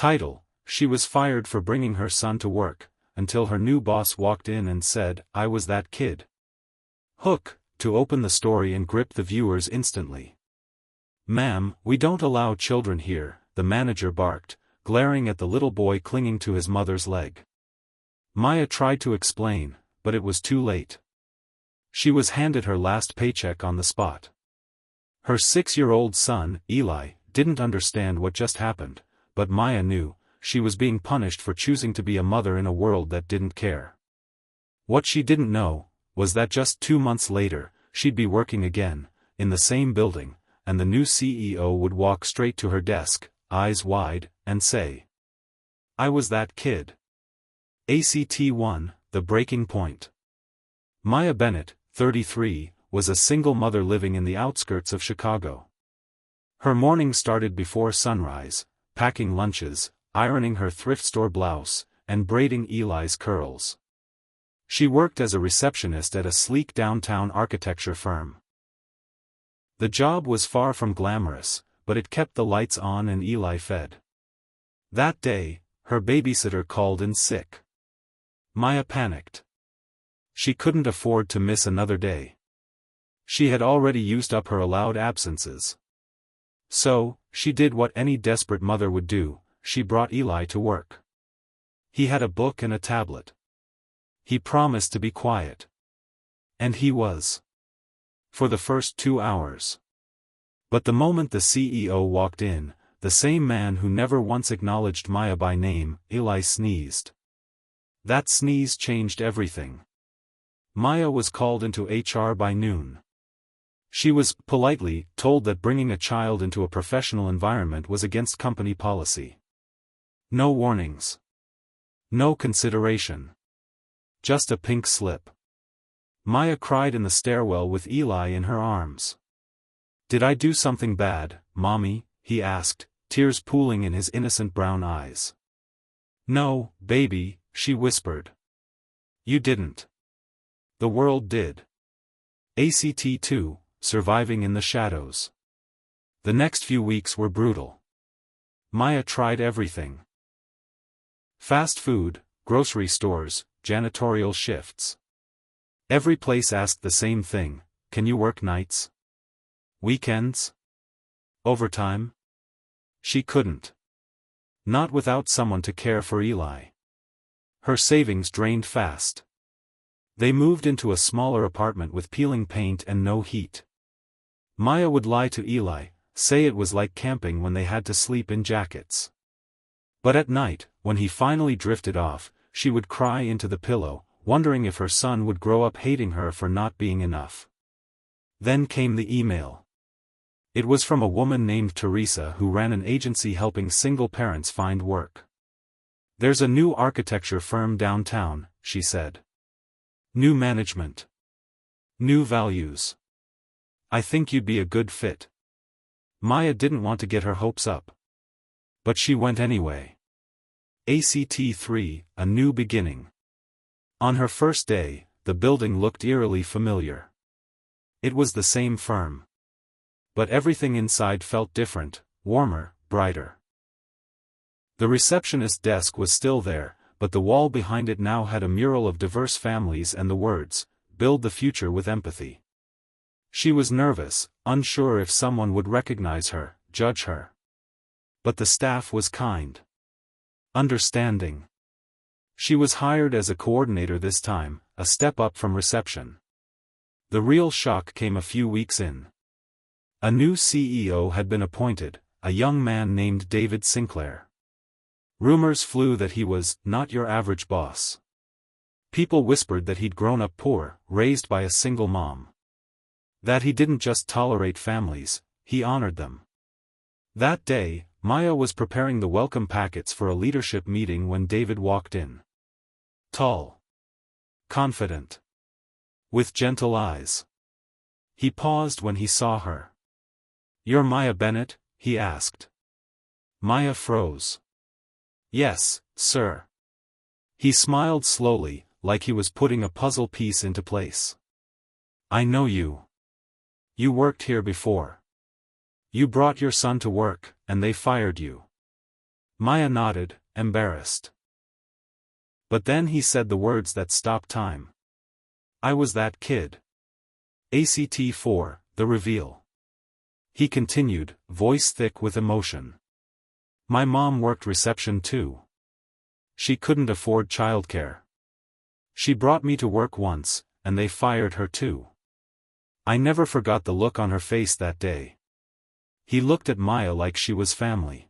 Title: She was fired for bringing her son to work, until her new boss walked in and said, "I was that kid." Hook: to open the story and grip the viewers instantly. "Ma'am, we don't allow children here," the manager barked, glaring at the little boy clinging to his mother's leg. Maya tried to explain, but it was too late. She was handed her last paycheck on the spot. Her 6-year-old son, Eli, didn't understand what just happened, but Maya knew. She was being punished for choosing to be a mother in a world that didn't care. What she didn't know was that just 2 months later, she'd be working again, in the same building, and the new CEO would walk straight to her desk, eyes wide, and say, "I was that kid." ACT1, The Breaking Point. Maya Bennett, 33, was a single mother living in the outskirts of Chicago. Her morning started before sunrise, packing lunches, ironing her thrift store blouse, and braiding Eli's curls. She worked as a receptionist at a sleek downtown architecture firm. The job was far from glamorous, but it kept the lights on and Eli fed. That day, her babysitter called in sick. Maya panicked. She couldn't afford to miss another day. She had already used up her allowed absences. So, she did what any desperate mother would do. She brought Eli to work. He had a book and a tablet. He promised to be quiet. And he was. For the first 2 hours. But the moment the CEO walked in, the same man who never once acknowledged Maya by name, Eli sneezed. That sneeze changed everything. Maya was called into HR by noon. She was, politely, told that bringing a child into a professional environment was against company policy. No warnings. No consideration. Just a pink slip. Maya cried in the stairwell with Eli in her arms. "Did I do something bad, Mommy?" he asked, tears pooling in his innocent brown eyes. "No, baby," she whispered. "You didn't. The world did." ACT2, Surviving in the Shadows. The next few weeks were brutal. Maya tried everything. Fast food, grocery stores, janitorial shifts. Every place asked the same thing: "Can you work nights? Weekends? Overtime?" She couldn't. Not without someone to care for Eli. Her savings drained fast. They moved into a smaller apartment with peeling paint and no heat. Maya would lie to Eli, say it was like camping when they had to sleep in jackets. But at night, when he finally drifted off, she would cry into the pillow, wondering if her son would grow up hating her for not being enough. Then came the email. It was from a woman named Teresa who ran an agency helping single parents find work. "There's a new architecture firm downtown," she said. "New management. New values. I think you'd be a good fit." Maya didn't want to get her hopes up. But she went anyway. ACT3, A New Beginning. On her first day, the building looked eerily familiar. It was the same firm. But everything inside felt different, warmer, brighter. The receptionist desk was still there, but the wall behind it now had a mural of diverse families and the words, "Build the future with empathy." She was nervous, unsure if someone would recognize her, judge her. But the staff was kind. Understanding. She was hired as a coordinator this time, a step up from reception. The real shock came a few weeks in. A new CEO had been appointed, a young man named David Sinclair. Rumors flew that he was not your average boss. People whispered that he'd grown up poor, raised by a single mom. That he didn't just tolerate families, he honored them. That day, Maya was preparing the welcome packets for a leadership meeting when David walked in. Tall. Confident. With gentle eyes. He paused when he saw her. "You're Maya Bennett?" he asked. Maya froze. "Yes, sir." He smiled slowly, like he was putting a puzzle piece into place. "I know you. You worked here before. You brought your son to work, and they fired you." Maya nodded, embarrassed. But then he said the words that stopped time. I was that kid. ACT 4, the reveal. He continued, voice thick with emotion. My mom worked reception too. She couldn't afford childcare. She brought me to work once, and they fired her too. I never forgot the look on her face that day. He looked at Maya like she was family.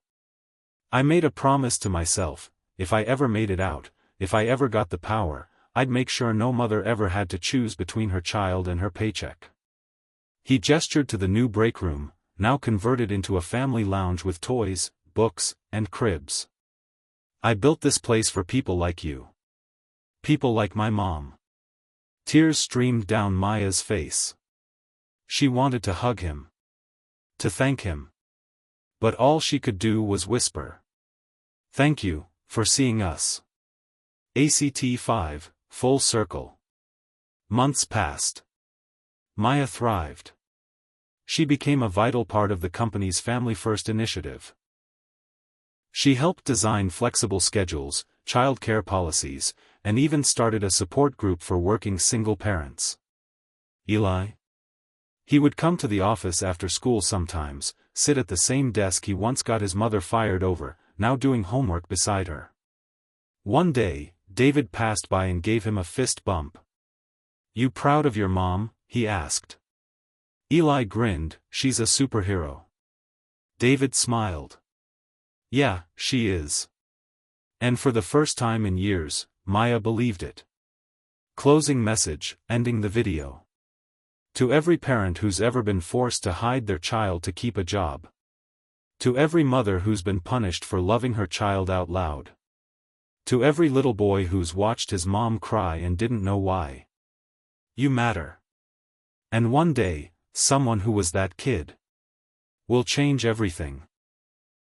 I made a promise to myself, if I ever made it out, if I ever got the power, I'd make sure no mother ever had to choose between her child and her paycheck. He gestured to the new break room, now converted into a family lounge with toys, books, and cribs. I built this place for people like you. People like my mom. Tears streamed down Maya's face. She wanted to hug him. To thank him. But all she could do was whisper. Thank you, for seeing us. ACT 5, full circle. Months passed. Maya thrived. She became a vital part of the company's Family First initiative. She helped design flexible schedules, childcare policies, and even started a support group for working single parents. Eli? He would come to the office after school sometimes, sit at the same desk he once got his mother fired over, now doing homework beside her. One day, David passed by and gave him a fist bump. You proud of your mom? He asked. Eli grinned, she's a superhero. David smiled. Yeah, she is. And for the first time in years, Maya believed it. Closing message, ending the video. To every parent who's ever been forced to hide their child to keep a job. To every mother who's been punished for loving her child out loud. To every little boy who's watched his mom cry and didn't know why. You matter. And one day, someone who was that kid will change everything.